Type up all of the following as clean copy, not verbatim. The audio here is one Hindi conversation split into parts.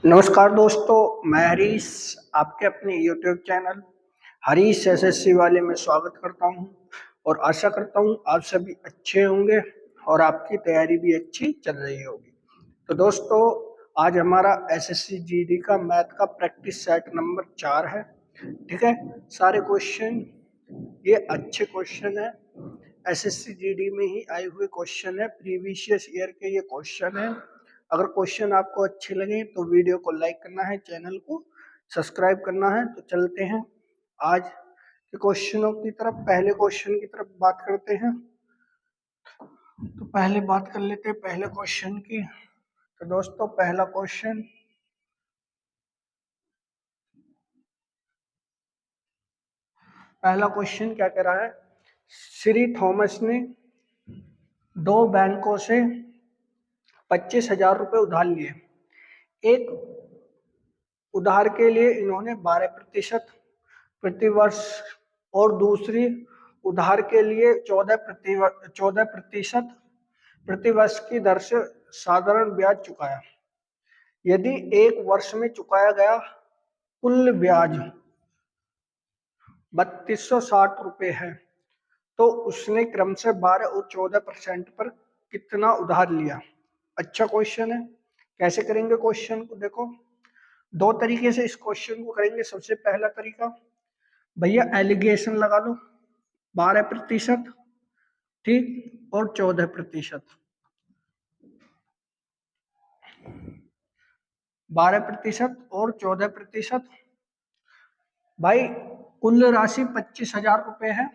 नमस्कार दोस्तों, मैं हरीश आपके अपने YouTube चैनल हरीश एसएससी वाले में स्वागत करता हूं और आशा करता हूं आप सभी अच्छे होंगे और आपकी तैयारी भी अच्छी चल रही होगी। तो दोस्तों, आज हमारा एसएससी जीडी का मैथ का प्रैक्टिस सेट नंबर 4 है। ठीक है, सारे क्वेश्चन ये अच्छे क्वेश्चन है, एसएससी जीडी में ही आए हुए क्वेश्चन है, प्रीवियस ईयर के ये क्वेश्चन है। अगर क्वेश्चन आपको अच्छे लगे तो वीडियो को लाइक करना है, चैनल को सब्सक्राइब करना है। तो चलते हैं आज के क्वेश्चनों की तरफ। पहले क्वेश्चन की तरफ बात करते हैं। तो पहले बात कर लेते हैं पहले क्वेश्चन की। तो दोस्तों, पहला क्वेश्चन क्या कह रहा है? श्री थॉमस ने दो बैंकों से 25,000 रुपए उधार लिए। एक उधार के लिए इन्होंने 12% प्रतिवर्ष और दूसरी उधार के लिए 14% प्रतिवर्ष की दर से साधारण ब्याज चुकाया। यदि एक वर्ष में चुकाया गया कुल ब्याज 3260 रुपए है तो उसने क्रम से 12 और 14% पर कितना उधार लिया? अच्छा क्वेश्चन है। कैसे करेंगे क्वेश्चन को? देखो, दो तरीके से इस क्वेश्चन को करेंगे। सबसे पहला तरीका, भैया एलिगेशन लगा लो, 12%, ठीक, और 14%। 12% और 14%। भाई, कुल राशि 25,000 रुपए है,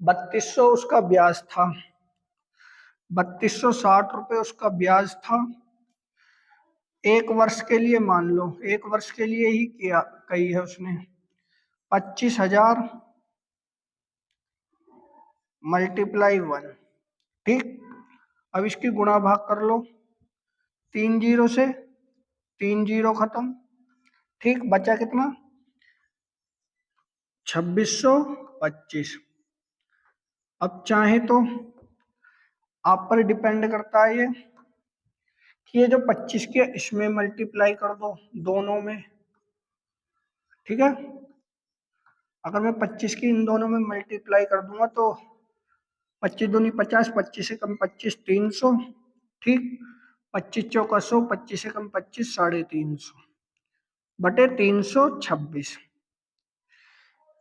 3200 उसका ब्याज था, 3260 रुपए उसका ब्याज था। एक वर्ष के लिए मान लो, एक वर्ष के लिए ही किया कही है उसने। 25,000 मल्टीप्लाई 1, ठीक। अब इसकी गुणा भाग कर लो, 3 जीरो से 3 जीरो खत्म, ठीक। बचा कितना? 2625। अब चाहे तो आप पर डिपेंड करता है ये कि ये जो 25 के इसमें मल्टीप्लाई कर दो दोनों में, ठीक है। अगर मैं 25 की इन दोनों में मल्टीप्लाई कर दूंगा तो 25 दूनी 50, 25 से कम 25 300, ठीक। 25 चौका 100, 25 से कम 25 350 बटे 326।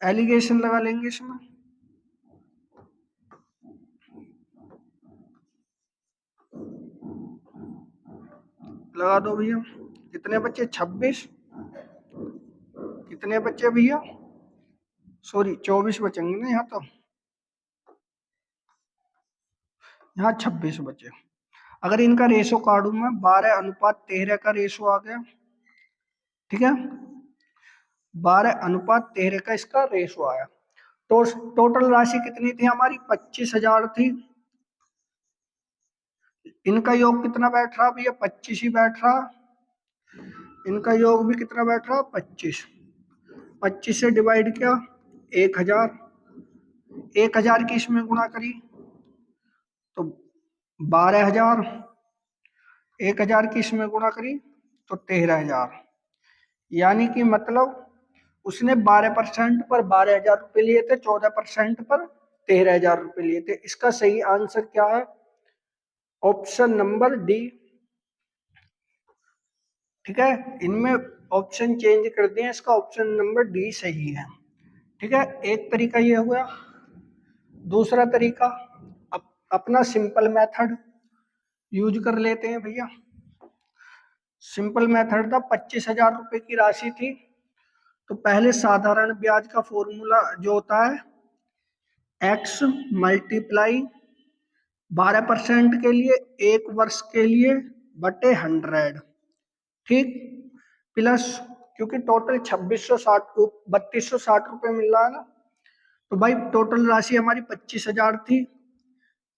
एलिगेशन लगा लेंगे इसमें। लगा दो भैया। कितने बचे? 26। कितने बचे भैया? सॉरी, 24 बचेंगे ना यहाँ तो। यहाँ 26 बचे। अगर इनका रेशो काटू मैं, 12:13 का रेशो आ गया, ठीक है। 12:13 का इसका रेशो आया। तो टोटल राशि कितनी थी हमारी? 25,000 थी। इनका योग कितना बैठ रहा भैया? 25 ही बैठ रहा। इनका योग भी कितना बैठ रहा? 25। 25 से डिवाइड किया 1000, 1000 की इसमें गुणा करी तो 12,000, 1000 की इसमें गुणा करी तो 13,000। यानी कि मतलब उसने 12% पर 12,000 रुपए लिए थे, 14% पर 13,000 रुपए लिए थे। इसका सही आंसर क्या है? ऑप्शन नंबर डी, ठीक है। इनमें ऑप्शन चेंज कर दिए, इसका ऑप्शन नंबर डी सही है, ठीक है। एक तरीका ये हुआ। दूसरा तरीका, अपना सिंपल मेथड यूज कर लेते हैं भैया। सिंपल मेथड था, 25,000 रुपए की राशि थी तो पहले साधारण ब्याज का फॉर्मूला जो होता है x मल्टीप्लाई 12% के लिए एक वर्ष के लिए बटे 100, ठीक, प्लस, क्योंकि टोटल 3260 रुपए मिल रहा है ना, तो भाई टोटल राशि हमारी 25,000 थी,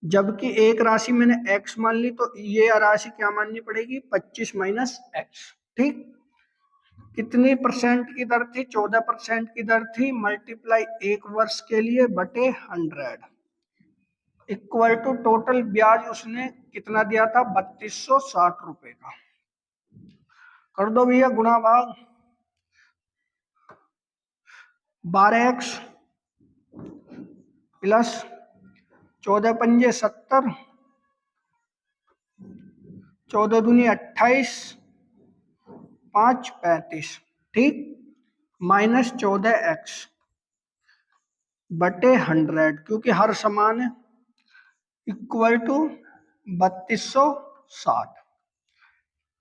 जबकि एक राशि मैंने x मान ली तो ये राशि क्या माननी पड़ेगी? 25 माइनस एक्स, ठीक। कितनी परसेंट की दर थी? 14% की दर थी, मल्टीप्लाई एक वर्ष के लिए बटे 100 इक्वल टू टोटल ब्याज उसने कितना दिया था? 3260 रुपए का। कर दो भैया गुणा भाग 12x प्लस 14 पंजे 70, 14 दूनी 28, 5 35, ठीक, माइनस 14x बटे 100, क्योंकि हर समान है, इक्वल टू 3260।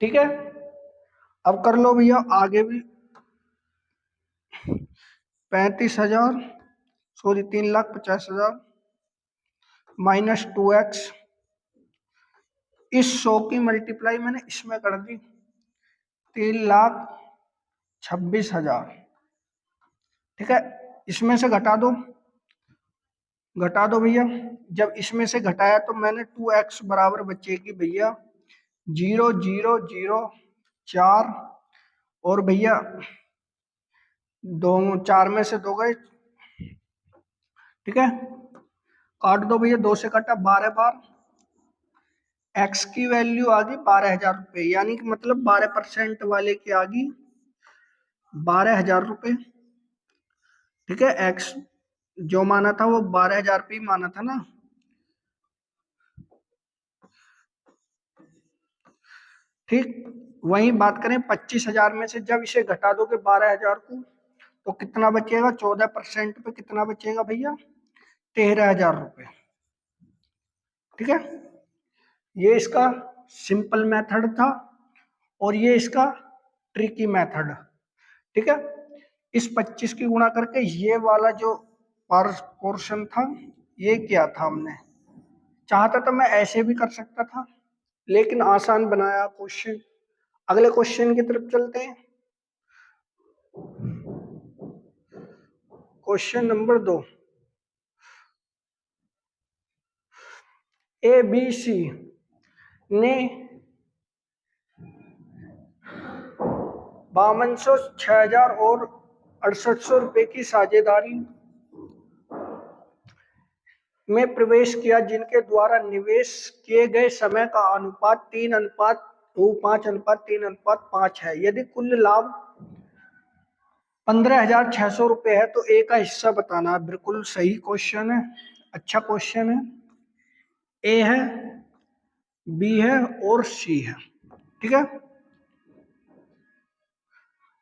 ठीक है, अब कर लो भैया आगे भी 35,000, सॉरी 3,50,000 माइनस 2x, इस 100 की मल्टीप्लाई मैंने इसमें कर दी 3,26,000। ठीक है, इसमें से घटा दो भैया। जब इसमें से घटाया तो मैंने 2x बराबर बचेगी भैया 0,0,0,4, और भैया दो 4 में से 2 गए। ठीक है, काट दो भैया, 2 से कटा 12 बार, x की वैल्यू आ गई 12,000 रुपये, यानी कि मतलब 12% वाले की आ गई 12,000 रुपये। ठीक है, x जो माना था वो 12,000 रुपये माना था ना। ठीक, वही बात करें 25,000 में से जब इसे घटा दोगे 12,000 को तो कितना बचेगा, 14% पे कितना बचेगा भैया, 13,000 रुपये। ठीक है, ये इसका सिंपल मेथड था और ये इसका ट्रिकी मेथड। ठीक है, इस 25 की गुणा करके ये वाला जो पोर्शन था ये किया था हमने। चाहता तो मैं ऐसे भी कर सकता था, लेकिन आसान बनाया क्वेश्चन। अगले क्वेश्चन की तरफ चलते हैं। Question number 2, A B C ने 5200, 6,000 और 6800 रुपए की साझेदारी में प्रवेश किया, जिनके द्वारा निवेश किए गए समय का अनुपात 3:5 है। यदि कुल लाभ 15,600 रुपये है तो ए का हिस्सा बताना। बिल्कुल सही क्वेश्चन है, अच्छा क्वेश्चन है। ए है, बी है और सी है। ठीक है,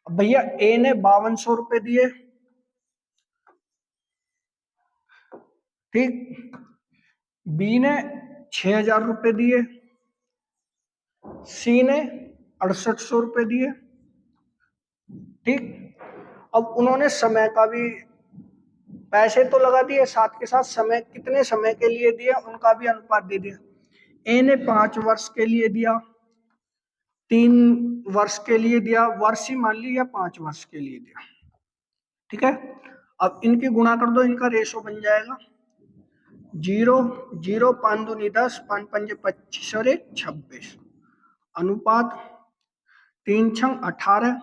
भैया ए ने 5200 रुपये दिए, ठीक, बी ने 6,000 रुपये दिए, सी ने 6800 रुपये दिए। ठीक, अब उन्होंने समय का भी, पैसे तो लगा दिए, साथ के साथ समय, कितने समय के लिए दिया उनका भी अनुपात दे दिया। ए ने 5 वर्ष के लिए दिया, 3 वर्ष के लिए दिया, वर्ष ही मान ली, या 5 वर्ष के लिए दिया। ठीक है, अब इनकी गुणा कर दो, इनका रेशो बन जाएगा 0, 0, 5 दूनी 10, 5 पंजे 25 और 1 26, अनुपात 3 छंग 18,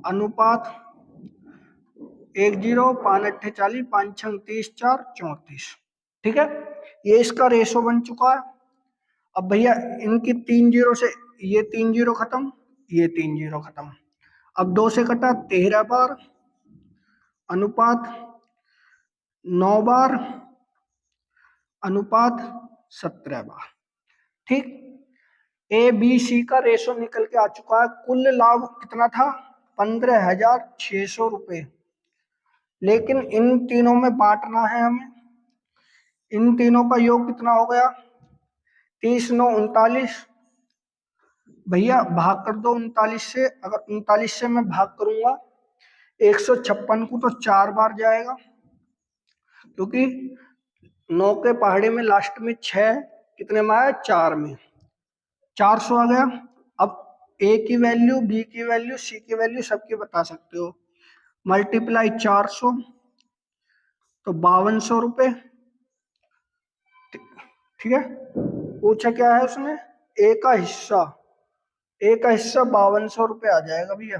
अनुपात 1,0, 5 अट्ठे 40, 5 छंग 30, 4 34। ठीक है, ये इसका रेशो बन चुका है। अब भैया इनकी 3 जीरो से ये 3 जीरो खत्म, ये 3 जीरो खत्म, अब 2 से कटा 13 बार, अनुपात 9 बार, अनुपात 17 बार। ठीक, ए बी सी का रेशो निकल के आ चुका है। कुल लाभ कितना था, 15,600 रुपये, लेकिन इन तीनों में बांटना है हमें। इन तीनों का योग कितना हो गया, 30 9 39, भैया भाग कर दो 39 से। अगर 39 से मैं भाग करूंगा 156 को तो 4 बार जाएगा, क्योंकि 9 के पहाड़े में लास्ट में 6 कितने में आया, 4 में, 400 आ गया। अब ए की वैल्यू, बी की वैल्यू, सी की वैल्यू सबकी बता सकते हो, मल्टीप्लाई 400 तो 5200 रुपये। ठीक है, पूछा क्या है उसने, ए का हिस्सा, ए का हिस्सा 5200 रुपये आ जाएगा भैया।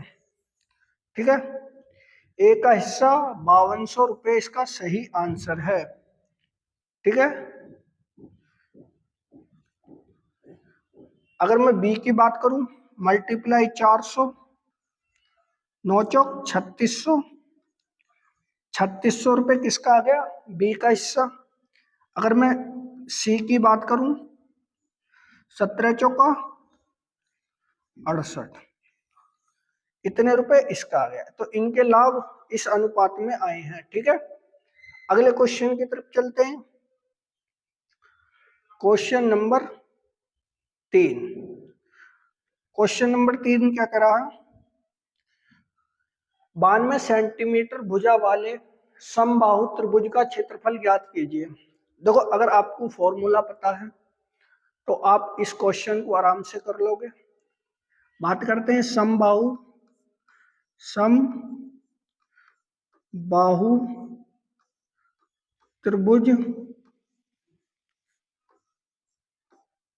ठीक है, ए का हिस्सा 5200 रुपये इसका सही आंसर है। ठीक है, अगर मैं बी की बात करूं, मल्टीप्लाई 400, 9 चौक 3600। 3600 रुपये किसका आ गया? बी का हिस्सा। अगर मैं सी की बात करूं, 17 चौका 68, इतने रुपए इसका आ गया। तो इनके लाभ इस अनुपात में आए हैं। ठीक है, अगले क्वेश्चन की तरफ चलते हैं। Question number 3। क्वेश्चन नंबर 3 क्या कह रहा है? 92 सेंटीमीटर भुजा वाले समबाहु त्रिभुज का क्षेत्रफल ज्ञात कीजिए। देखो, अगर आपको फॉर्मूला पता है तो आप इस क्वेश्चन को आराम से कर लोगे। बात करते हैं समबाहु त्रिभुज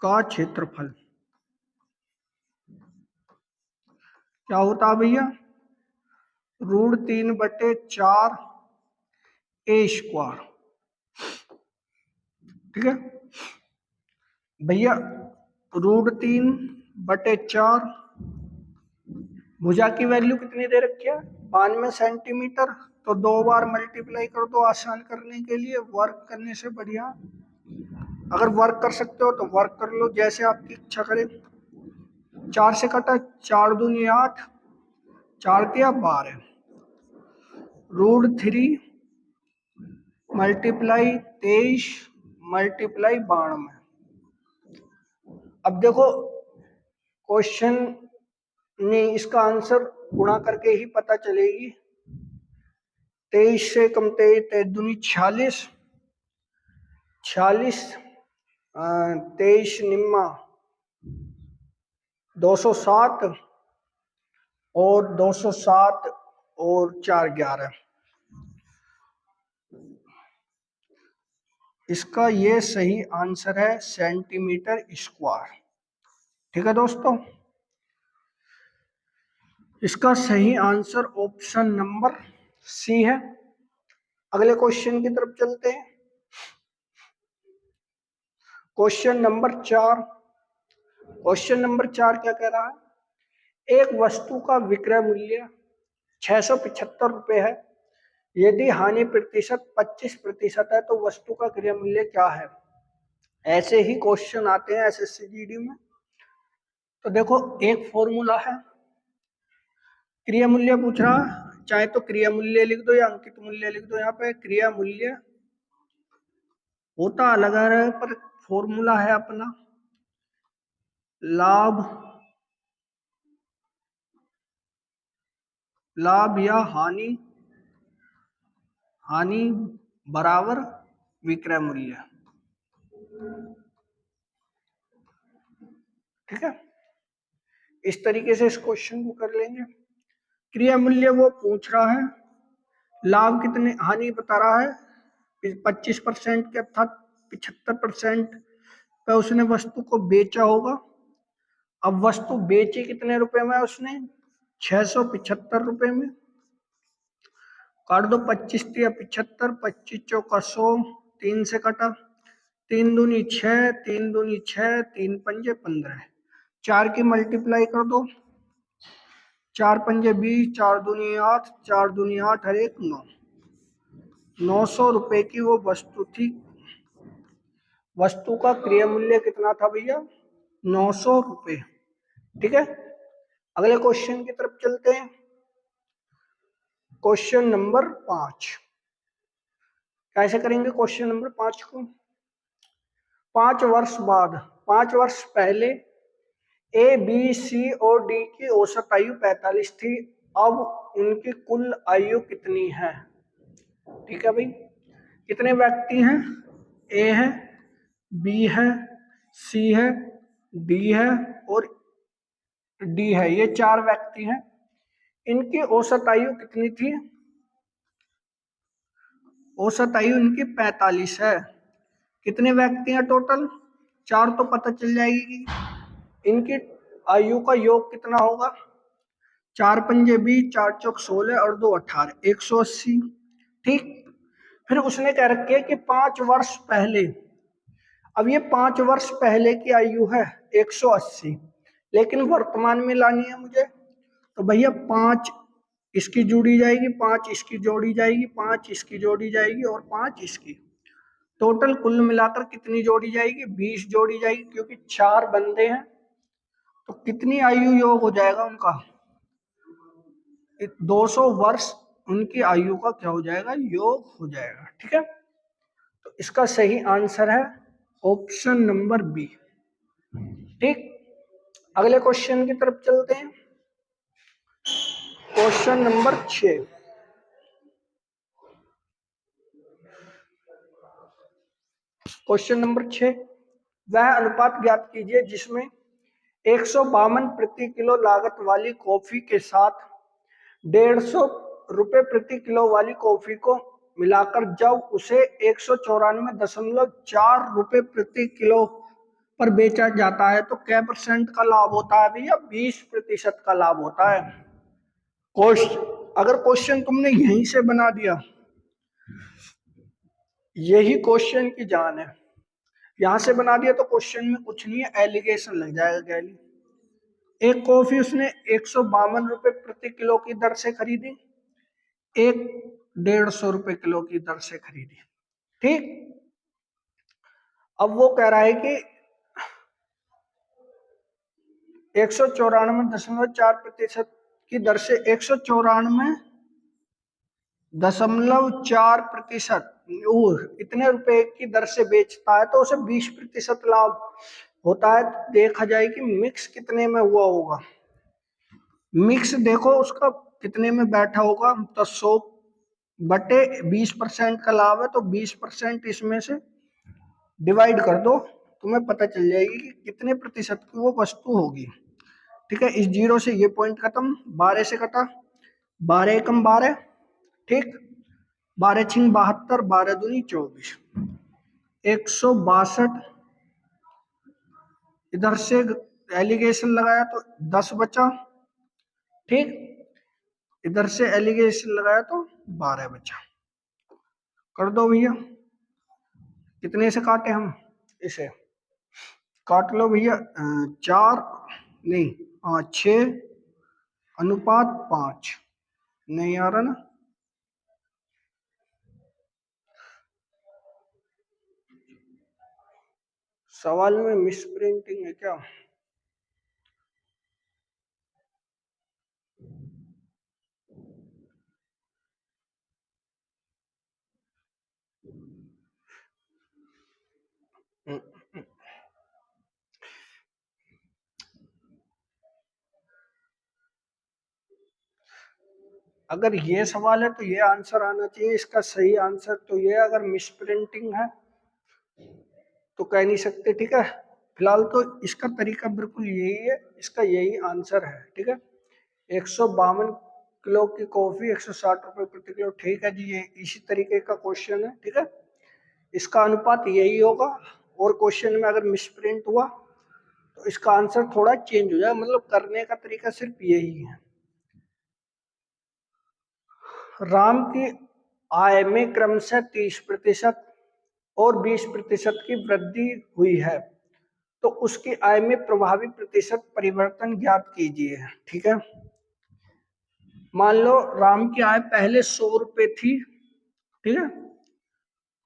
का क्षेत्रफल क्या होता है भैया? √3/4 ए स्क्वायर। ठीक है भैया, √3/4 भुजा की वैल्यू कितनी दे रखी है? 92 सेंटीमीटर। तो 2 बार मल्टीप्लाई कर दो आसान करने के लिए, वर्क करने से बढ़िया। अगर वर्क कर सकते हो तो वर्क कर लो, जैसे आपकी इच्छा करे। 4 से कटा, 4 दूनी 8, 4 तिया 12, √3 मल्टीप्लाई 23 मल्टीप्लाई 92। अब देखो, क्वेश्चन ने इसका आंसर गुणा करके ही पता चलेगी। 23 से कम 23 दूनी 46, 23 निम्मा 207 और 207 और 4 11। इसका ये सही आंसर है सेंटीमीटर स्क्वायर। ठीक है दोस्तों, इसका सही आंसर ऑप्शन नंबर सी है। अगले क्वेश्चन की तरफ चलते हैं। Question number 4। क्वेश्चन नंबर 4 क्या कह रहा है? एक वस्तु का विक्रय मूल्य 675 रुपये है। यदि हानि प्रतिशत 25% है तो वस्तु का क्रय मूल्य क्या है? ऐसे ही क्वेश्चन आते हैं एसएससी जीडी में। तो देखो, एक फॉर्मूला है। क्रिया मूल्य पूछ रहा, चाहे तो क्रिया मूल्य लिख दो या अंकित मूल्य लिख दो। यहाँ पे क्रिया मूल्य होता अलग है, पर फॉर्मूला है अपना लाभ या हानि बराबर विक्रय मूल्य। ठीक है, इस तरीके से इस क्वेश्चन को कर लेंगे। क्रिया मूल्य वो पूछ रहा है, लाभ कितने, हानि बता रहा है 25% के अर्थात 75% पे उसने वस्तु को बेचा होगा। अब वस्तु बेची कितने रुपए में? उसने 675 रुपए में। काट दो, 25 या 75, 25 चौका 100, 3 से कटा, 3 दूनी 6, 3 दूनी 6, 3 पंजे 15, 4 की मल्टीप्लाई कर दो, 4 पंजे 20, 4 दूनी 8, 4 दूनी 8 हर एक 9। 900 रुपए की वो वस्तु थी। वस्तु का क्रय मूल्य कितना था भैया? 900 रुपए। ठीक है, अगले क्वेश्चन की तरफ चलते हैं। Question number 5। कैसे करेंगे क्वेश्चन नंबर 5 को? 5 वर्ष बाद, 5 वर्ष पहले ए बी सी और डी की औसत आयु 45 थी। अब उनकी कुल आयु कितनी है? ठीक है भाई, कितने व्यक्ति हैं? ए है, बी है, सी है, डी है और डी है। ये 4 व्यक्ति हैं। इनकी औसत आयु कितनी थी? औसत आयु इनकी 45 है। कितने व्यक्ति हैं टोटल? 4 तो पता चल जाएगी। इनकी आयु का योग कितना होगा? 4 पंजे 20, 4 चौक 16 और 2 18, 180। ठीक, फिर उसने कह रखी है कि 5 वर्ष पहले। अब ये 5 वर्ष पहले की आयु है 180, लेकिन वर्तमान में लानी है मुझे, तो भैया 5 इसकी जोड़ी जाएगी, 5 इसकी जोड़ी जाएगी, 5 इसकी जोड़ी जाएगी और 5 इसकी। टोटल कुल मिलाकर कितनी जोड़ी जाएगी? 20 जोड़ी जाएगी, क्योंकि 4 बंदे हैं। तो कितनी आयु योग हो जाएगा उनका? 200 वर्ष उनकी आयु का क्या हो जाएगा? योग हो जाएगा। ठीक है, तो इसका सही आंसर है ऑप्शन नंबर बी। ठीक, अगले क्वेश्चन की तरफ चलते हैं। Question number 6। क्वेश्चन नंबर 6, वह अनुपात ज्ञात कीजिए जिसमें 152 प्रति किलो लागत वाली कॉफी के साथ 150 रुपए प्रति किलो वाली कॉफी को मिलाकर जब उसे 194.4 रुपए प्रति किलो पर बेचा जाता है तो क्या परसेंट का लाभ होता है भैया? 20% का लाभ होता है। अगर क्वेश्चन तुमने यहीं से बना दिया, यही क्वेश्चन की जान है, यहां से बना दिया तो क्वेश्चन में कुछ नहीं है, एलिगेशन लग जाएगा। गैली एक कॉफी उसने 152 रुपए प्रति किलो की दर से खरीदी, एक 150 रुपए किलो की दर से खरीदी। ठीक, अब वो कह रहा है कि 194.4% की दर से 194.4% इतने रुपए की दर से बेचता है तो उसे 20% लाभ होता है। देखा जाए कि मिक्स कितने में हुआ होगा। मिक्स देखो उसका कितने में बैठा होगा, तो 100/20% का लाभ है, तो 20% इसमें से डिवाइड कर दो, तुम्हें पता चल जाएगी कि कितने प्रतिशत की वो वस्तु होगी। ठीक है, इस 0 से ये पॉइंट खत्म, 12 से कटा, 12 एकम 12, ठीक, 12 छिंग 72, 12 दूनी 24, 162। इधर से एलिगेशन लगाया तो 10 बचा। ठीक, इधर से एलिगेशन लगाया तो 12 बचा। कर दो भैया, कितने से काटे हम? इसे काट लो भैया, 4 नहीं, 6:5 नहीं आ रहा ना। सवाल में मिस प्रिंटिंग है क्या? अगर ये सवाल है तो ये आंसर आना चाहिए इसका सही आंसर। तो ये अगर मिस प्रिंटिंग है तो कह नहीं सकते। ठीक है, फिलहाल तो इसका तरीका बिल्कुल यही है, इसका यही आंसर है। ठीक है, 152 किलो की कॉफी 160 रुपए प्रति किलो। ठीक है जी, ये इसी तरीके का क्वेश्चन है। ठीक है, इसका अनुपात यही होगा, और क्वेश्चन में अगर मिसप्रिंट हुआ तो इसका आंसर थोड़ा चेंज हो जाए, मतलब करने का तरीका सिर्फ यही है। राम की आय में क्रमशः 30% और 20% की वृद्धि हुई है, तो उसकी आय में प्रभावी प्रतिशत परिवर्तन ज्ञात कीजिए। ठीक है, मान लो राम की आय पहले 100 रुपए थी। ठीक है,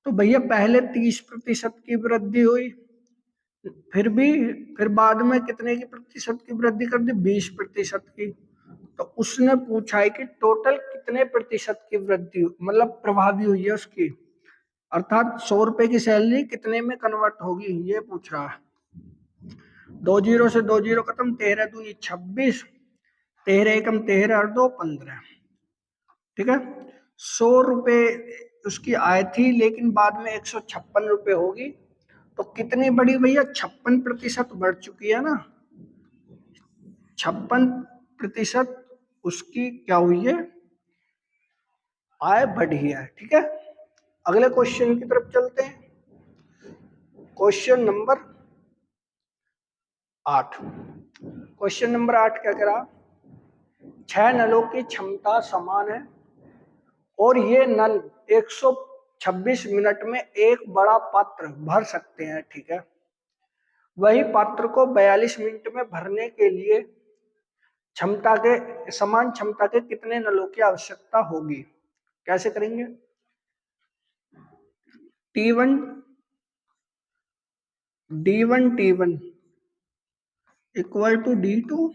तो भैया पहले 30% की वृद्धि हुई, फिर बाद में कितने की प्रतिशत की वृद्धि कर दी? 20% की। तो उसने पूछा है कि टोटल कितने प्रतिशत की वृद्धि मतलब प्रभावी हुई है उसकी, अर्थात 100 रुपए की सैलरी कितने में कन्वर्ट होगी, ये पूछ रहा है। 2 जीरो से 2 जीरो खत्म, 13 दूनी 26, 13 एकम 13 और 2 15। ठीक है, 100 रुपए उसकी आय थी, लेकिन बाद में 156 रुपए होगी, तो कितनी बढ़ी भैया? 56% बढ़ चुकी है ना। 56% उसकी क्या हुई है? आय बढ़ी है। ठीक है, अगले क्वेश्चन की तरफ चलते हैं। Question number 8। क्वेश्चन नंबर 8 क्या कह रहा? 6 नलों की क्षमता समान है और ये नल 126 मिनट में एक बड़ा पात्र भर सकते हैं। ठीक है, वही पात्र को 42 मिनट में भरने के लिए समान क्षमता के कितने नलों की आवश्यकता होगी? कैसे करेंगे? T1 D1 T1 equal to D2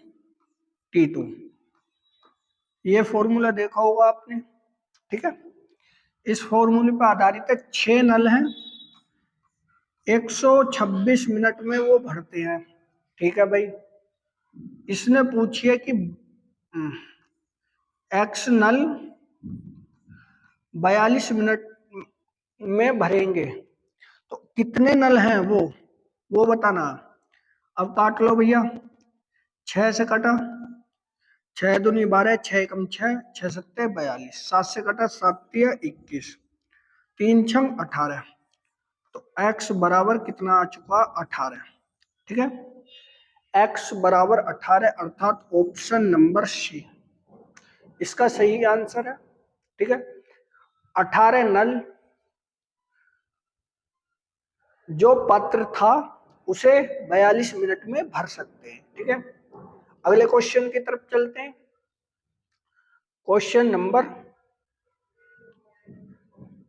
T2, ये फॉर्मूला देखा होगा आपने, ठीक है। इस फॉर्मूले पर आधारित है, 6 नल हैं, 126 मिनट में वो भरते हैं, ठीक है भाई। इसने पूछिए कि एक्स नल 42 मिनट में भरेंगे, तो कितने नल हैं वो बताना। अब काट लो भैया, 6 से कटा, 6 दूनी 12, 6 एकम 6, 6 सत्ते 42, 7 से कटा, 7 तिया 21, 3 छम 18, तो x बराबर कितना आ चुका? 18, ठीक है। x बराबर 18 अर्थात ऑप्शन नंबर सी इसका सही आंसर है, ठीक है। 18 नल जो पात्र था उसे 42 मिनट में भर सकते हैं, ठीक है। अगले क्वेश्चन की तरफ चलते हैं। क्वेश्चन नंबर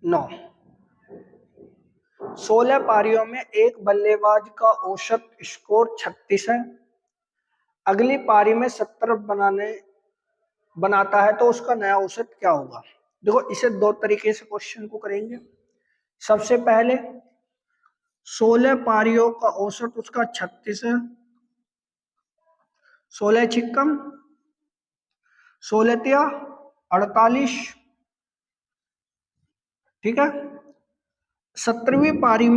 9, 16 पारियों में एक बल्लेबाज का औसत स्कोर 36 है, अगली पारी में 70 बनाता है तो उसका नया औसत क्या होगा? देखो, इसे दो तरीके से क्वेश्चन को करेंगे। सबसे पहले 16 पारियों का औसत उसका 36 है, 16 छिक्कम 16 तिया 48, ठीक है। 17वीं पारी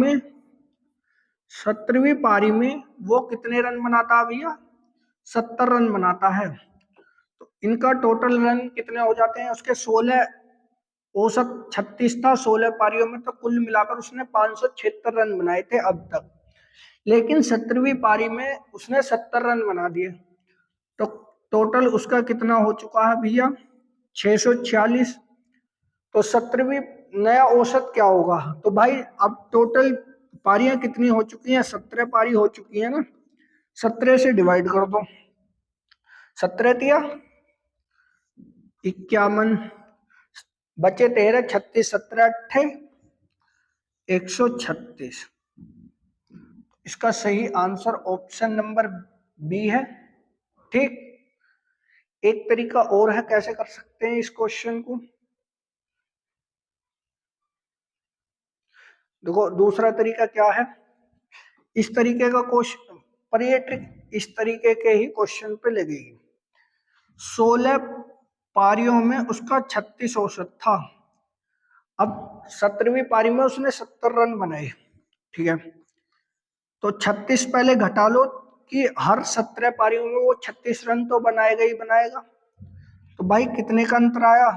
में वो कितने रन बनाता है भैया? 70 रन बनाता है। तो इनका टोटल रन कितने हो जाते हैं? उसके 16 औसत 36 था 16 पारियों में, तो कुल मिलाकर उसने 576 रन बनाए थे अब तक। लेकिन 17वीं पारी में उसने 70 रन बना दिए, तो टोटल उसका कितना हो चुका है भैया? 646। तो 17वीं नया औसत क्या होगा? तो भाई अब टोटल पारियां कितनी हो चुकी हैं? 17 पारी हो चुकी है ना, 17 से डिवाइड कर दो, 17 तिया 51, बचे 13, 36 17 अट्ठे 136। इसका सही आंसर ऑप्शन नंबर बी है, ठीक। एक तरीका और है कैसे कर सकते हैं इस क्वेश्चन को। देखो, दूसरा तरीका क्या है, इस तरीके का क्वेश्चन पर, ये ट्रिक इस तरीके के ही क्वेश्चन पे लगेगी। 16 पारियों में उसका 36 औसत था, अब 17वीं पारी में उसने 70 रन बनाए, ठीक है। तो 36 पहले घटा लो कि हर 17 पारियों में वो 36 रन तो बनाएगा ही बनाएगा। तो भाई कितने का अंतर आया?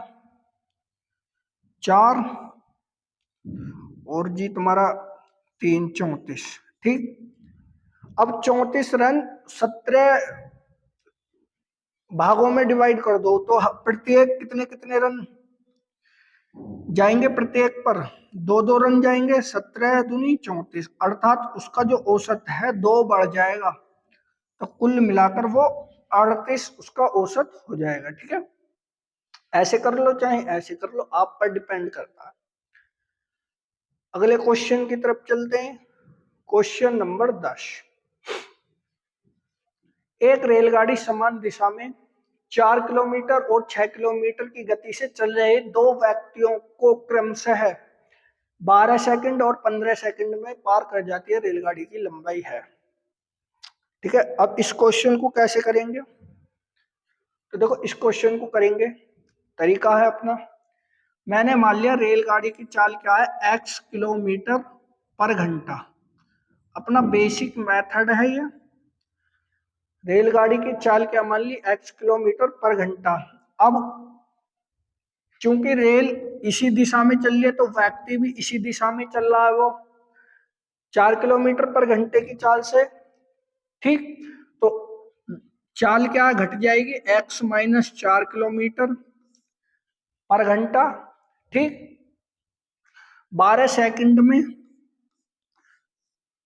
4, और जी तुम्हारा 3 34, ठीक। अब 34 रन 17 भागों में डिवाइड कर दो, तो प्रत्येक कितने कितने रन जाएंगे? प्रत्येक पर 2-2 रन जाएंगे, 17 दूनी 34, अर्थात उसका जो औसत है 2 बढ़ जाएगा, तो कुल मिलाकर वो 38 उसका औसत हो जाएगा, ठीक है। ऐसे कर लो चाहे ऐसे कर लो, आप पर डिपेंड करता है। अगले क्वेश्चन की तरफ चलते हैं। क्वेश्चन नंबर 10, एक रेलगाड़ी समान दिशा में 4 किलोमीटर और 6 किलोमीटर की गति से चल रहे दो व्यक्तियों को क्रमशः 12 सेकंड और 15 सेकंड में पार कर जाती है, रेलगाड़ी की लंबाई है, ठीक है। अब इस क्वेश्चन को कैसे करेंगे? तो देखो, इस क्वेश्चन को करेंगे, तरीका है अपना। मैंने मान लिया रेलगाड़ी की चाल क्या है, x किलोमीटर पर घंटा, अपना बेसिक मेथड है ये। रेलगाड़ी की चाल क्या मान ली? x किलोमीटर पर घंटा। अब चूंकि रेल इसी दिशा में चल रही है, तो व्यक्ति भी इसी दिशा में चल रहा है, वो 4 किलोमीटर पर घंटे की चाल से, ठीक। तो चाल क्या घट जाएगी? x माइनस 4 किलोमीटर पर घंटा, ठीक। 12 सेकंड में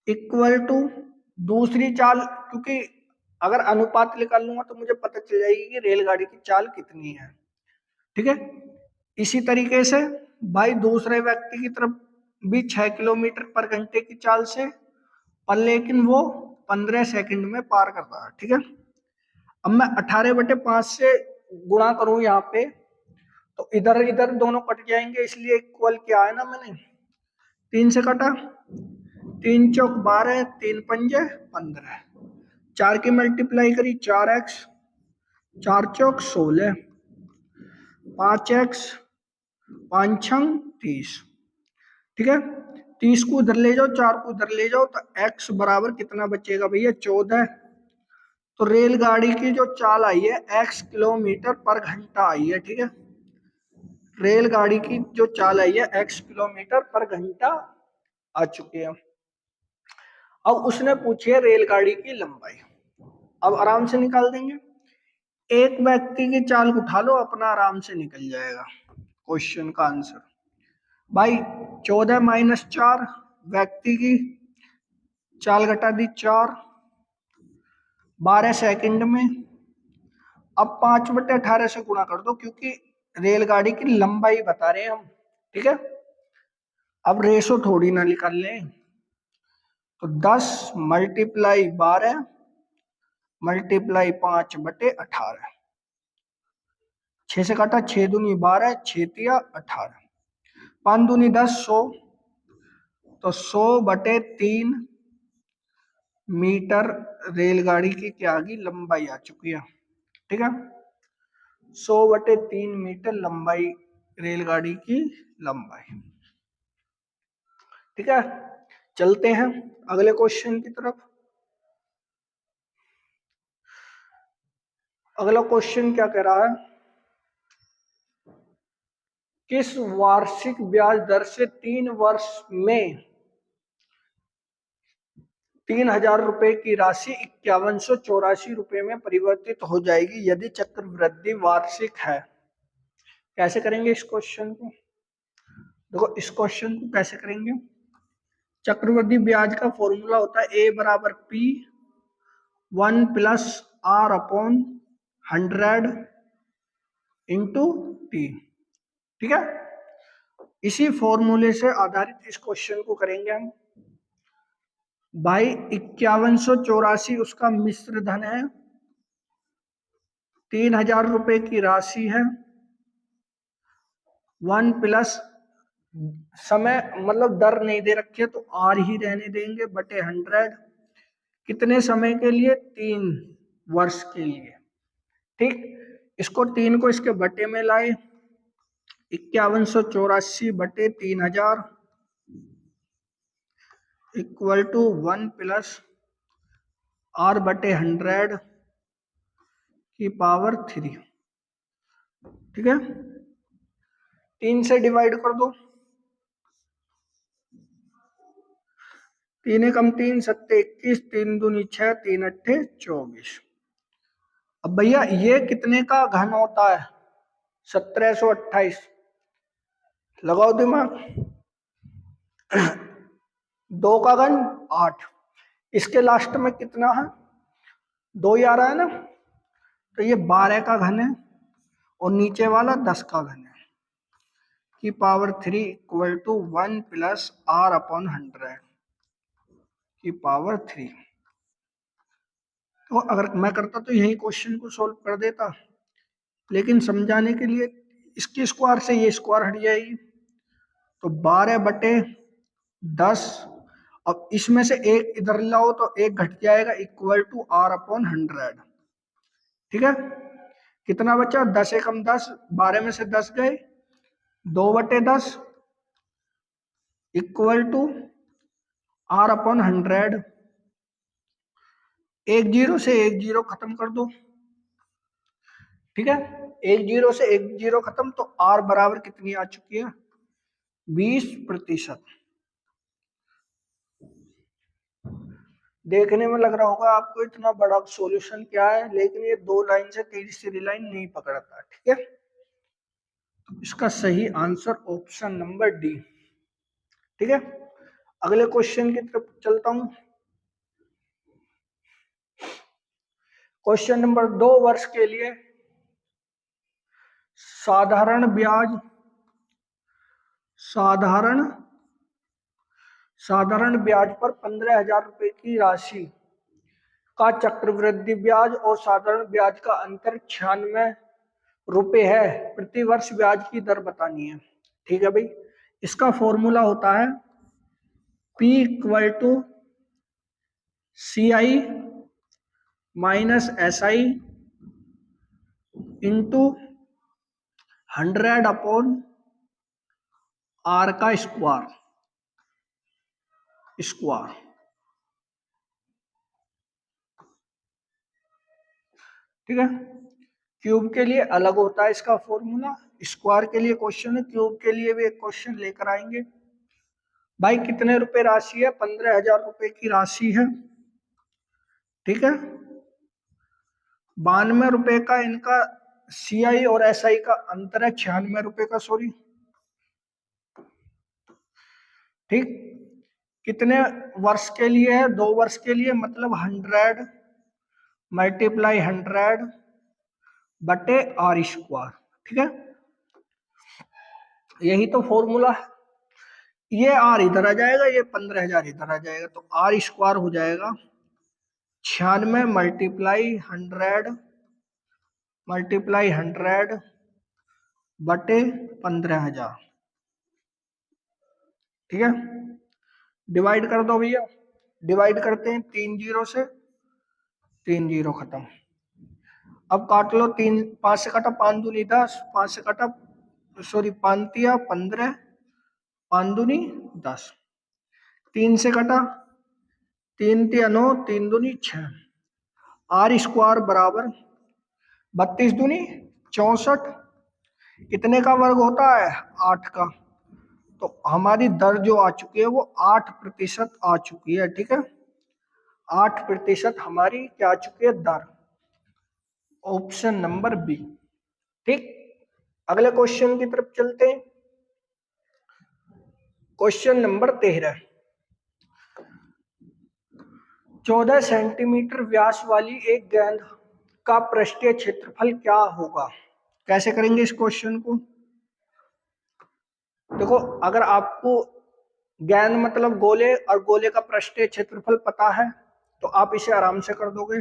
इक्वल टू दूसरी चाल, क्योंकि अगर अनुपात निकाल लूंगा तो मुझे पता चल जाएगी कि रेलगाड़ी की चाल कितनी है। ठीक है, इसी तरीके से भाई दूसरे व्यक्ति की तरफ भी 6 किलोमीटर पर घंटे की चाल से, पर लेकिन वो 15 सेकंड में पार कर रहा है। ठीक है, अब मैं 18/5 से गुणा करूं यहाँ पे, तो इधर इधर दोनों कट जाएंगे, इसलिए इक्वल क्या है ना, मैंने 3 से काटा, 3 चौक 12, 3 पंजे 15, 4 की मल्टीप्लाई करी 4x, 4 चौक 16, 5x, 5 छंग 30। ठीक है, 30 को उधर ले जाओ, 4 को उधर ले जाओ, तो x बराबर कितना बचेगा भैया, 14। तो रेलगाड़ी की जो चाल आई है x किलोमीटर पर घंटा आई है। ठीक है, रेलगाड़ी की जो चाल आई है x किलोमीटर पर घंटा आ चुकी है। अब उसने पूछी है रेलगाड़ी की लंबाई, अब आराम से निकाल देंगे। एक व्यक्ति की चाल उठा लो, अपना आराम से निकल जाएगा क्वेश्चन का आंसर। भाई 14 - 4, व्यक्ति की चाल घटा दी 4, 12 सेकंड में। अब 5/18 से गुणा कर दो, क्योंकि रेलगाड़ी की लंबाई बता रहे हैं हम। ठीक है, अब रेशो थोड़ी ना निकाल लें, तो 10 × 12 × 5/18, 6 से काटा, 6 दूनी 12, 6 तिया 18, 5 दूनी 10, 100, तो 100/3 मीटर रेलगाड़ी की क्या आ गई, लंबाई आ चुकी है। ठीक है, 100/3 मीटर लंबाई, रेलगाड़ी की लंबाई। ठीक है, चलते हैं अगले क्वेश्चन की तरफ। अगला क्वेश्चन क्या कह रहा है, किस वार्षिक ब्याज दर से 3 वर्ष में 3000 रुपए की राशि 5184 रुपए में परिवर्तित हो जाएगी यदि चक्रवृद्धि वार्षिक है। कैसे करेंगे इस क्वेश्चन को, देखो इस क्वेश्चन को कैसे करेंगे। चक्रवृद्धि ब्याज का फॉर्मूला होता है A बराबर P 1 + R/100 इंटू T। ठीक है, इसी फॉर्मूले से आधारित इस क्वेश्चन को करेंगे हम। भाई 5184 उसका मिश्र धन है, 3000 रुपए की राशि है, 1 प्लस समय मतलब दर नहीं दे रखी है तो आर ही रहने देंगे, बटे 100, कितने समय के लिए, 3 वर्ष के लिए। ठीक, इसको 3 को इसके बटे में लाए, 5184/3000 इक्वल टू 1 + R/100 की पावर 3। ठीक है, 3 से डिवाइड कर दो, 3 कम 3 7 21, 3 दूनी 6, 3 अट्ठे 24। अब भैया ये कितने का घन होता है, 1728। लगाओ दिमाग, 2 का घन 8, इसके लास्ट में कितना है, 2 ही आ रहा है ना, तो ये 12 का घन है, और नीचे वाला 10 का घन है, की पावर 3 इक्वल टू 1 + R/100 की पावर 3। तो अगर मैं करता तो यही क्वेश्चन को सॉल्व कर देता, लेकिन समझाने के लिए इसकी स्क्वायर से ये स्क्वायर हट जाएगी, तो 12/10। अब इसमें से एक इधर लाओ तो एक घट जाएगा, इक्वल टू R/100। ठीक है, कितना बचा, 10 कम 10, 12 में से 10 गए, 2/10 इक्वल टू R/100। एक जीरो से एक जीरो खत्म कर दो। ठीक है, एक जीरो से एक जीरो खत्म, तो R बराबर कितनी आ चुकी है, 20%। देखने में लग रहा होगा आपको इतना बड़ा सॉल्यूशन क्या है, लेकिन ये 2 लाइन से तीसरी लाइन नहीं पकड़ता। ठीक है, तो इसका सही आंसर ऑप्शन नंबर डी। ठीक है, अगले क्वेश्चन की तरफ चलता हूं। क्वेश्चन नंबर 2 वर्ष के लिए साधारण ब्याज पर 15,000 रुपए की राशि का चक्रवृद्धि ब्याज और साधारण ब्याज का अंतर 96 रुपए है। प्रति वर्ष ब्याज की दर बतानी है। ठीक है भाई, इसका फॉर्मूला होता है P equal to CI minus SI into 100 upon R का स्क्वायर। ठीक है, क्यूब के लिए अलग होता है इसका फॉर्मूला, स्क्वायर के लिए क्वेश्चन है, क्यूब के लिए भी एक क्वेश्चन लेकर आएंगे। भाई कितने रुपए राशि है? 15,000 रुपए की राशि है। ठीक है, 92 रुपए का इनका CI और SI का अंतर है, 96 रुपए का, सॉरी। ठीक, कितने वर्ष के लिए है? 2 वर्ष के लिए, मतलब 100 मल्टीप्लाई 100 बटे R स्क्वायर। ठीक है, यही तो फॉर्मूला है। ये R इधर आ जाएगा, ये 15,000 इधर आ जाएगा, तो R स्क्वायर हो जाएगा 96 मल्टीप्लाई 100 बटे 15,000। ठीक है, डिवाइड कर दो भैया, डिवाइड करते हैं 3 जीरो से, 3 जीरो खत्म। अब काट लो, 5 से कटा 5 दूनी 10, 5 से कटा, सॉरी 5 तिया 15, 5 दूनी 10, 3 से कटा, 3 तिया 9, 3 दूनी 6। R स्क्वायर बराबर 32 दूनी 64। कितने का वर्ग होता है? 8 का। तो हमारी दर जो आ चुकी है वो 8% आ चुकी है। ठीक है, 8% हमारी क्या आ चुकी है? दर। Option number B. ठीक, अगले क्वेश्चन की तरफ चलते हैं। Question number 13। 14 सेंटीमीटर व्यास वाली एक गेंद का पृष्ठीय क्षेत्रफल क्या होगा? कैसे करेंगे इस क्वेश्चन को? देखो, अगर आपको गेंद मतलब गोले और गोले का पृष्ठीय क्षेत्रफल पता है तो आप इसे आराम से कर दोगे।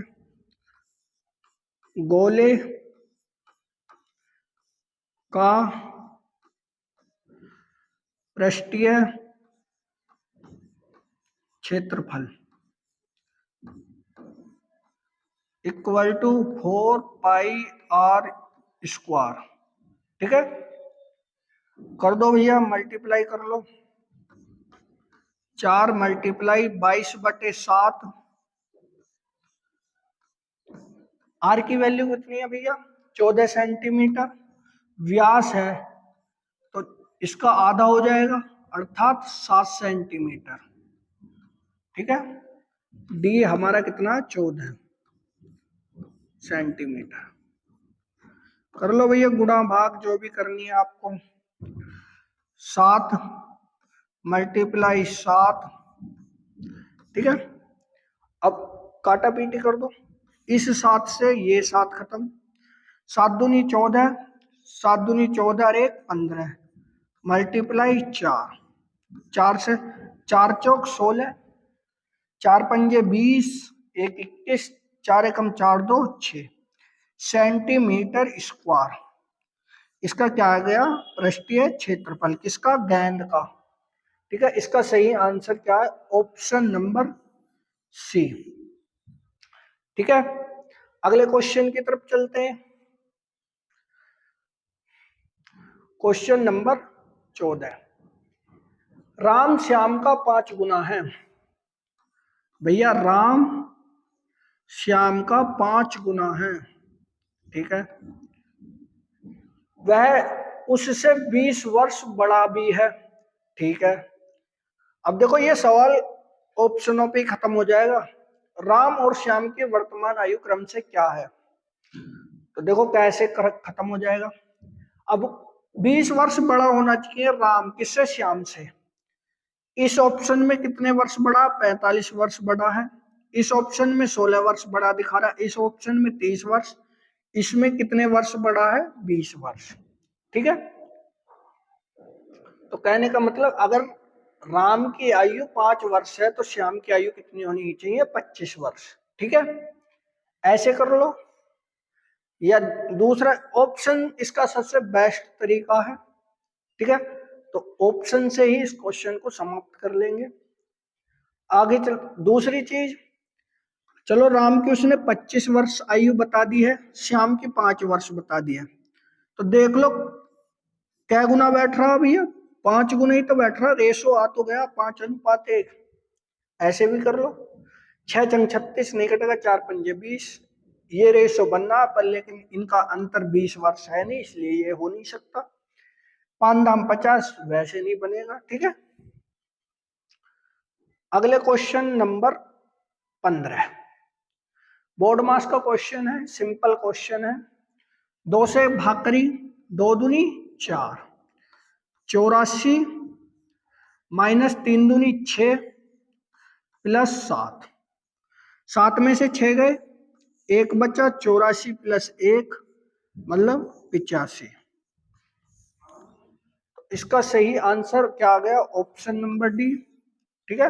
गोले का पृष्ठीय क्षेत्रफल equal to 4 pi R square. ठीक है, कर दो भैया, मल्टीप्लाई कर लो। 4 मल्टीप्लाई 22 बटे 7। R की वैल्यू कितनी है भैया? 14 सेंटीमीटर। व्यास है तो इसका आधा हो जाएगा, अर्थात 7 सेंटीमीटर। ठीक है, D हमारा कितना? 14 सेंटीमीटर। कर लो भैया गुणा भाग, जो भी करनी है आपको। 7 मल्टीप्लाई 7। ठीक है, अब काटा पीटी कर दो। इस 7 से ये 7 खत्म, 7 दूनी 14, 7 दूनी 14 और 1 15 मल्टीप्लाई 4। 4 से 4 चौक 16, 4 पंजे 20, 1 21, 4 एकम 4 2 6 सेंटीमीटर स्क्वायर। इसका क्या आ गया? पृष्ठीय क्षेत्रफल। किसका? गेंद का। ठीक है, इसका सही आंसर क्या है? Option number C. ठीक है, अगले क्वेश्चन की तरफ चलते हैं। Question number 14। राम श्याम का 5 गुना है। भैया राम श्याम का 5 गुना है। ठीक है, वह उससे 20 वर्ष बड़ा भी है। ठीक है, अब देखो ये सवाल ऑप्शनों पे खत्म हो जाएगा। राम और श्याम की वर्तमान आयु क्रम से क्या है? तो देखो कैसे खत्म हो जाएगा। अब 20 वर्ष बड़ा होना चाहिए राम, किससे? श्याम से। इस ऑप्शन में कितने वर्ष बड़ा? 45 वर्ष बड़ा है। इस ऑप्शन में 16 वर्ष बड़ा दिखा रहा है, इस ऑप्शन में 30 वर्ष, इसमें कितने वर्ष बड़ा है? 20 वर्ष। ठीक है, तो कहने का मतलब अगर राम की आयु 5 वर्ष है तो श्याम की आयु कितनी होनी चाहिए? 25 वर्ष। ठीक है, ऐसे कर लो। या दूसरा ऑप्शन इसका सबसे बेस्ट तरीका है। ठीक है, तो ऑप्शन से ही इस क्वेश्चन को समाप्त कर लेंगे। आगे चल, दूसरी चीज, चलो राम की उसने 25 वर्ष आयु बता दी है, श्याम की 5 वर्ष बता दिया, तो देख लो क्या गुना बैठ रहा भैया? 5 गुना ही तो बैठ रहा, रेशो आ तो गया 5:1। ऐसे भी कर लो, 6 चंग 36 नहीं कटेगा, 4 पंजे 20, ये रेशो बनना पर, लेकिन इनका अंतर 20 वर्ष है नहीं, इसलिए ये हो नहीं सकता। 5 दाम 50, वैसे नहीं बनेगा। ठीक है, अगले क्वेश्चन नंबर 15 बोर्ड मास का क्वेश्चन है, सिंपल क्वेश्चन है। 2 से भाग करी, 2 दूनी 4, 84 माइनस 3 दूनी 6 प्लस 7, 7 में से 6 गए, 1 बचा, 84 प्लस 1 मतलब 85। इसका सही आंसर क्या आ गया? Option number D. ठीक है,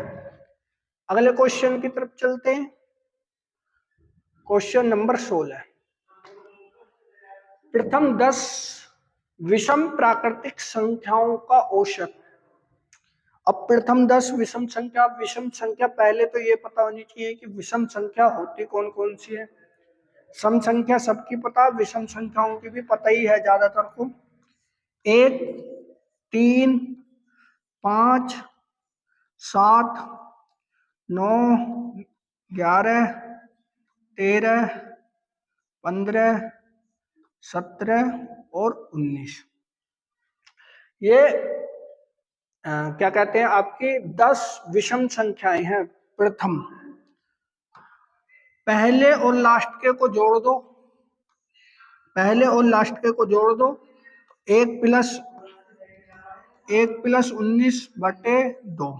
अगले क्वेश्चन की तरफ चलते हैं। क्वेश्चन नंबर 16, प्रथम 10 विषम प्राकृतिक संख्याओं का औसत। अब प्रथम 10 विषम संख्या पहले तो ये पता होनी चाहिए कि विषम संख्या होती कौन कौन सी है। सम संख्या सबकी पता, विषम संख्याओं की भी पता ही है ज्यादातर को। 1, 3, 5, 7, 9, 11, 13, 15, 17 और 19, ये क्या कहते हैं, आपकी 10 विषम संख्याएं हैं प्रथम। पहले और लास्ट के को जोड़ दो, पहले और लास्ट के को जोड़ दो, 1 प्लस 19/2,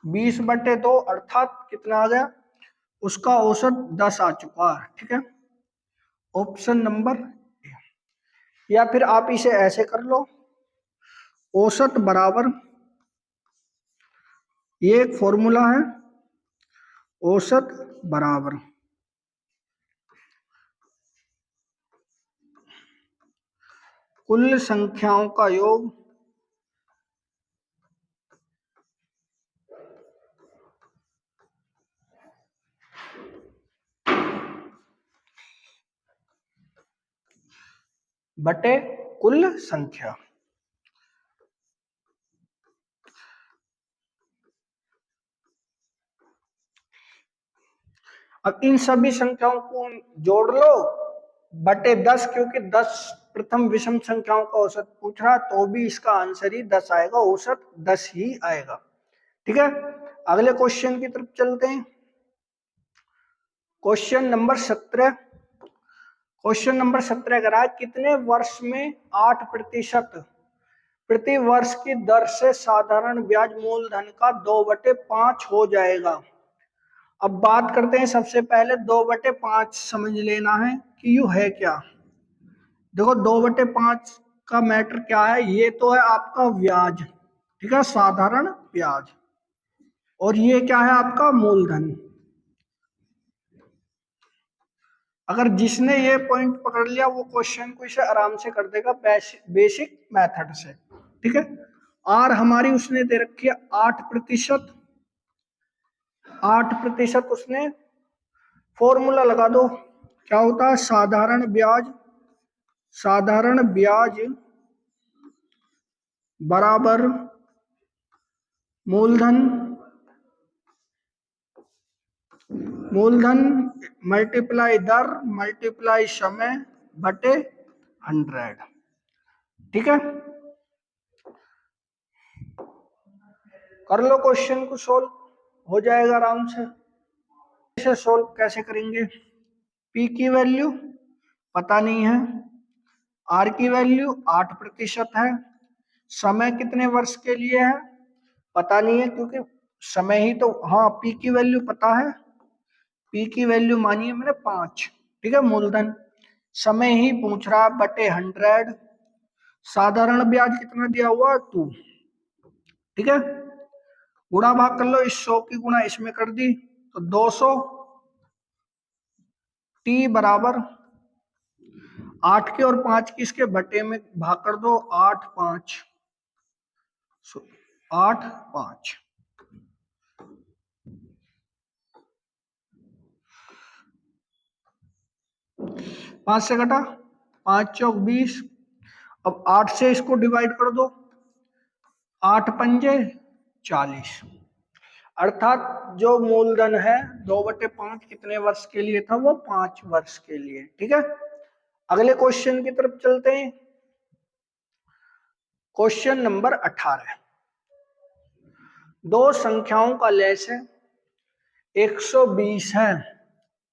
20/2 अर्थात कितना आ गया? उसका औसत 10 आ चुका है। ठीक है, ऑप्शन नंबर ए। या फिर आप इसे ऐसे कर लो, औसत बराबर, ये एक फॉर्मूला है, औसत बराबर कुल संख्याओं का योग बटे कुल संख्या। अब इन सभी संख्याओं को जोड़ लो बटे 10, क्योंकि 10 प्रथम विषम संख्याओं का औसत पूछ रहा, तो भी इसका आंसर ही 10 आएगा, औसत 10 ही आएगा। ठीक है, अगले क्वेश्चन की तरफ चलते हैं। क्वेश्चन नंबर 17, क्वेश्चन नंबर 17 कह रहा है कितने वर्ष में 8% प्रति वर्ष की दर से साधारण ब्याज मूलधन का 2/5 हो जाएगा। अब बात करते हैं, सबसे पहले 2/5 समझ लेना है कि यू है क्या। देखो 2/5 का मैटर क्या है, ये तो है आपका ब्याज, ठीक है, साधारण ब्याज, और ये क्या है आपका मूलधन। अगर जिसने ये पॉइंट पकड़ लिया वो क्वेश्चन को इसे आराम से कर देगा बेसिक मेथड से। ठीक है, और हमारी उसने दे रखी है 8%, 8% उसने, फॉर्मूला लगा दो, क्या होता है? साधारण ब्याज, साधारण ब्याज बराबर मूलधन, मूलधन मल्टीप्लाई दर मल्टीप्लाई समय बटे 100। ठीक है, कर लो क्वेश्चन को सोल्व, हो जाएगा आराम से। इसे सोल्व कैसे करेंगे? पी की वैल्यू पता नहीं है, आर की वैल्यू 8% है, समय कितने वर्ष के लिए है पता नहीं है, क्योंकि समय ही तो, हाँ पी की वैल्यू पता है, पी की वैल्यू मानिए मैंने 5, ठीक है, मूलधन। समय ही पूछ रहा बटे 100, साधारण ब्याज कितना दिया हुआ 2, ठीक है। गुणा भाग कर लो, इस 100 की गुणा इसमें कर दी तो 200, टी बराबर 8 के और 5 की इसके बटे में भाग कर दो, 8 5, 8 5, 5 से घटा, 5 चौक 20। अब 8 से इसको डिवाइड कर दो, 8 पंजे 40, अर्थात जो मूलधन है 2/5 कितने वर्ष के लिए था, वो 5 वर्ष के लिए, ठीक है। अगले क्वेश्चन की तरफ चलते हैं। क्वेश्चन नंबर 18, दो संख्याओं का लेस है 120 है,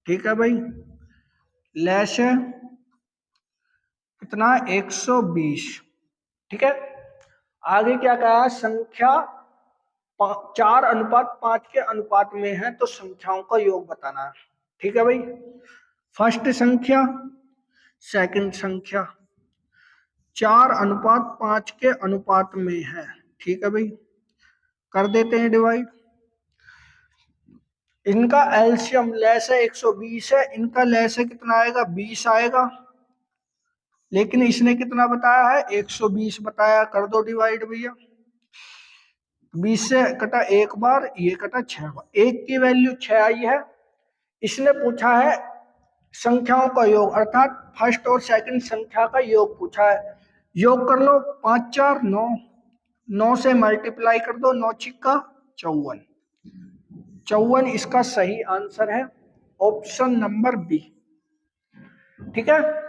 ठीक है भाई, लेस है कितना 120, ठीक है। आगे क्या कहा है, संख्या 4:5 के अनुपात में है तो संख्याओं का योग बताना है, ठीक है भाई। फर्स्ट संख्या, सेकंड संख्या 4:5 के अनुपात में है, ठीक है भाई, कर देते हैं डिवाइड। इनका एलसीएम लेस है 120 है, इनका लेस है कितना आएगा 20 आएगा, लेकिन इसने कितना बताया है 120 बताया, कर दो डिवाइड भैया। 20 से कटा एक बार, ये कटा 6 बार, एक की वैल्यू 6 आई है। इसने पूछा है संख्याओं का योग, अर्थात फर्स्ट और सेकंड संख्या का योग पूछा है। योग कर लो, 5 4 9, 9 से मल्टीप्लाई कर दो, 9 छिक्का 54, 54 इसका सही आंसर है, ऑप्शन नंबर बी, ठीक है।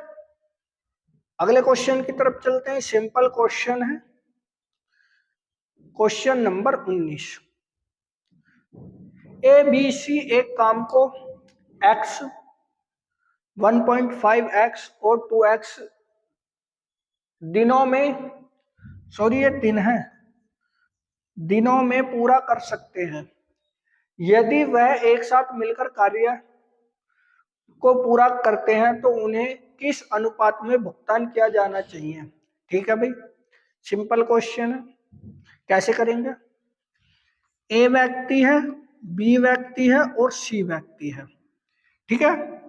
अगले क्वेश्चन की तरफ चलते हैं, सिंपल क्वेश्चन है, question number 19। A B C एक काम को x 1.5x और 2x दिनों में, सॉरी ये दिन है, दिनों में पूरा कर सकते हैं। यदि वह एक साथ मिलकर कार्य को पूरा करते हैं तो उन्हें किस अनुपात में भुगतान किया जाना चाहिए, ठीक है भाई। सिंपल क्वेश्चन है, कैसे करेंगे। ए व्यक्ति है, बी व्यक्ति है और सी व्यक्ति है, ठीक है।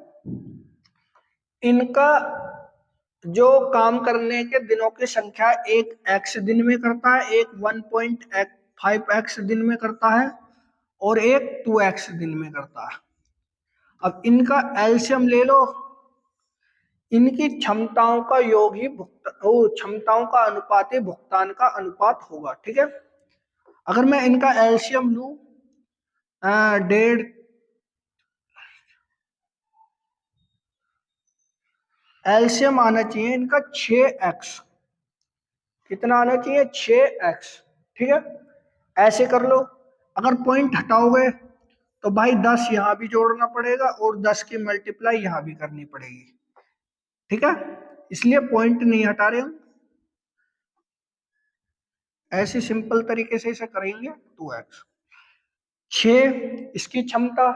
इनका जो काम करने के दिनों की संख्या, एक x दिन में करता है, एक 1.5x दिन में करता है और एक 2x दिन में करता है। अब इनका एलसीएम ले लो, इनकी क्षमताओं का योग ही क्षमताओं का अनुपात ही भुगतान का अनुपात होगा, ठीक है। अगर मैं इनका एलसीएम लू 1.5, एलसीएम आना चाहिए इनका 6x, कितना आना चाहिए 6x, ठीक है। ऐसे कर लो, अगर पॉइंट हटाओगे तो भाई 10 यहां भी जोड़ना पड़ेगा और 10 की मल्टीप्लाई यहां भी करनी पड़ेगी, ठीक है, इसलिए पॉइंट नहीं हटा रहे हम, ऐसे सिंपल तरीके से इसे करेंगे 2x। 6 इसकी क्षमता,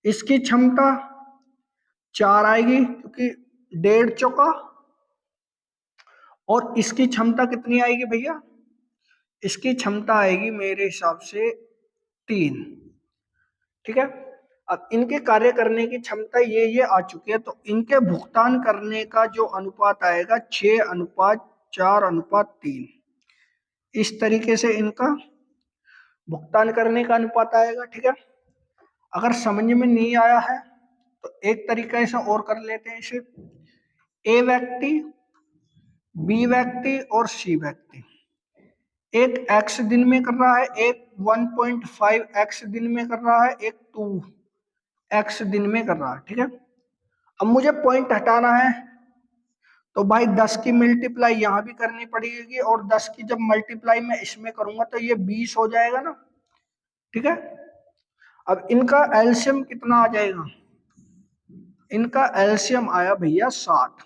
इसकी क्षमता 4 आएगी क्योंकि 1.5 चौका, और इसकी क्षमता कितनी आएगी भैया, इसकी क्षमता आएगी मेरे हिसाब से 3, ठीक है। अब इनके कार्य करने की क्षमता ये आ चुकी है, तो इनके भुगतान करने का जो अनुपात आएगा 6:4:3, इस तरीके से इनका भुगतान करने का अनुपात आएगा, ठीक है। अगर समझ में नहीं आया है तो एक तरीका से और कर लेते हैं इसे। ए व्यक्ति, बी व्यक्ति और सी व्यक्ति, एक x दिन में कर रहा है, एक 1.5x दिन में कर रहा है, एक 2x दिन में कर रहा है, ठीक है। अब मुझे पॉइंट हटाना है तो भाई 10 की मल्टीप्लाई यहां भी करनी पड़ेगी, और 10 की जब मल्टीप्लाई मैं इसमें करूंगा तो ये 20 हो जाएगा ना, ठीक है। अब इनका एलसीएम कितना आ जाएगा, इनका एलसीएम आया भैया 60,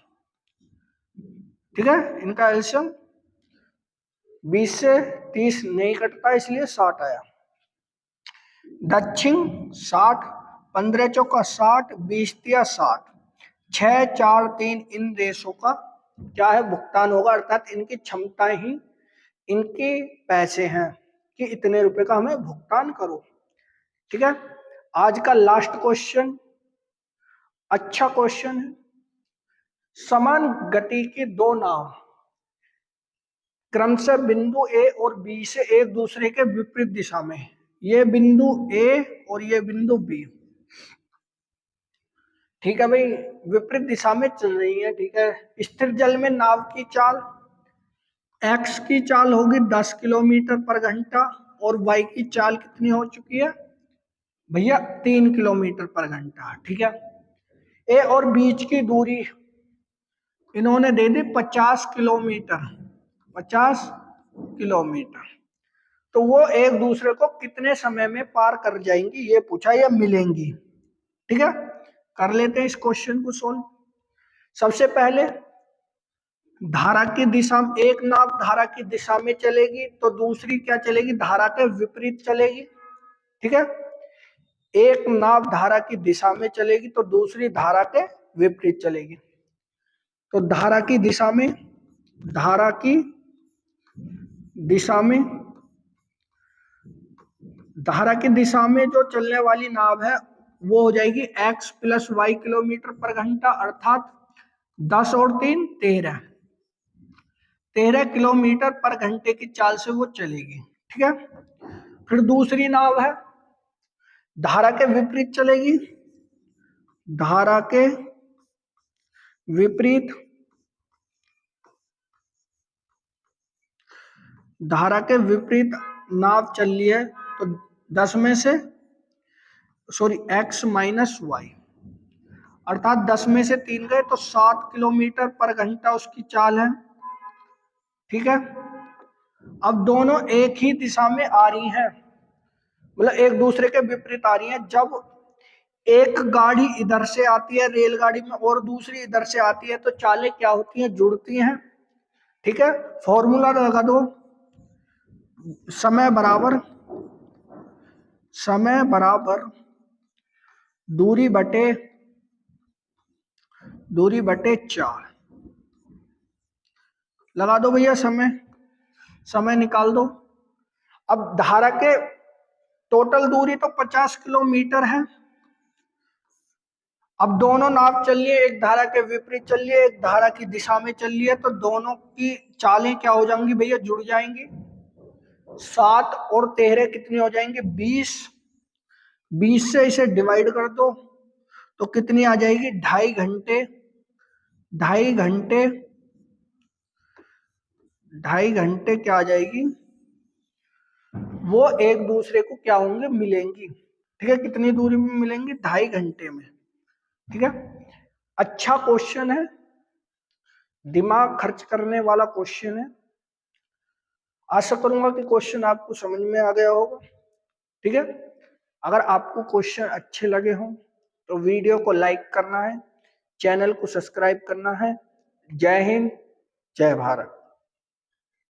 ठीक है। इनका एलसीएम 20 से 30 नहीं कटता इसलिए 60 आया। दक्षिण 60, 15 चौका 60, 20 तिया 60, 6, 4, 3 इन देशों का क्या है भुगतान होगा, अर्थात इनकी क्षमता ही इनके पैसे हैं कि इतने रुपए का हमें भुगतान करो। ठीक है, आज का लास्ट क्वेश्चन अच्छा क्वेश्चन है। समान गति की दो नाव क्रमशः बिंदु ए और बी से एक दूसरे के विपरीत दिशा में, ये बिंदु ए और ये बिंदु बी, ठीक है भाई, विपरीत दिशा में चल रही है। ठीक है, स्थिर जल में नाव की चाल एक्स की चाल होगी 10 किलोमीटर पर घंटा और वाई की चाल कितनी हो चुकी है भैया 3 किलोमीटर पर घंटा। ठीक है, ए और बीच की दूरी इन्होंने दे दी 50 किलोमीटर, 50 किलोमीटर। तो वो एक दूसरे को कितने समय में पार कर जाएंगी ये पूछा, या मिलेंगी। ठीक है, कर लेते हैं इस क्वेश्चन को सोल्व। सबसे पहले धारा की दिशा में, एक नाव धारा की दिशा में चलेगी तो दूसरी क्या चलेगी, धारा के विपरीत चलेगी। ठीक है, एक नाव धारा की दिशा में चलेगी तो दूसरी धारा के विपरीत चलेगी। तो धारा की दिशा में, धारा की दिशा में, धारा की दिशा में जो चलने वाली नाव है वो हो जाएगी x + y किलोमीटर पर घंटा, अर्थात 10 और 3 13 किलोमीटर पर घंटे की चाल से वो चलेगी। ठीक है, फिर दूसरी नाव है धारा के विपरीत चलेगी, धारा के विपरीत, धारा के विपरीत नाव चल रही है तो 10 में से x - y, अर्थात 10 में से 3 गए तो 7 किलोमीटर पर घंटा उसकी चाल है। ठीक है, अब दोनों एक ही दिशा में आ रही हैं, मतलब एक दूसरे के विपरीत आ रही हैं। जब एक गाड़ी इधर से आती है रेलगाड़ी में और दूसरी इधर से आती है तो चालें क्या होती हैं, जुड़ती हैं। ठीक है, फॉर्मूला लगा दो, समय बराबर दूरी बटे 4 लगा दो भैया, समय निकाल दो। अब धारा के टोटल दूरी तो 50 किलोमीटर है। अब दोनों नाव चल रही है, एक धारा के विपरीत चल रही है, एक धारा की दिशा में चल रही है, तो दोनों की चालें क्या हो जाएंगी भैया, जुड़ जाएंगी। 7 और 13 कितनी हो जाएंगी 20, 20 से इसे डिवाइड कर दो तो कितनी आ जाएगी 2.5 घंटे, 2.5 घंटे क्या आ जाएगी, वो एक दूसरे को क्या होंगे, मिलेंगी। ठीक है, कितनी दूरी में मिलेंगी, 2.5 घंटे में। ठीक है, अच्छा क्वेश्चन है, दिमाग खर्च करने वाला क्वेश्चन है। आशा करूंगा कि क्वेश्चन आपको समझ में आ गया होगा। ठीक है, अगर आपको क्वेश्चन अच्छे लगे हों तो वीडियो को लाइक करना है, चैनल को सब्सक्राइब करना है। जय हिंद, जय भारत।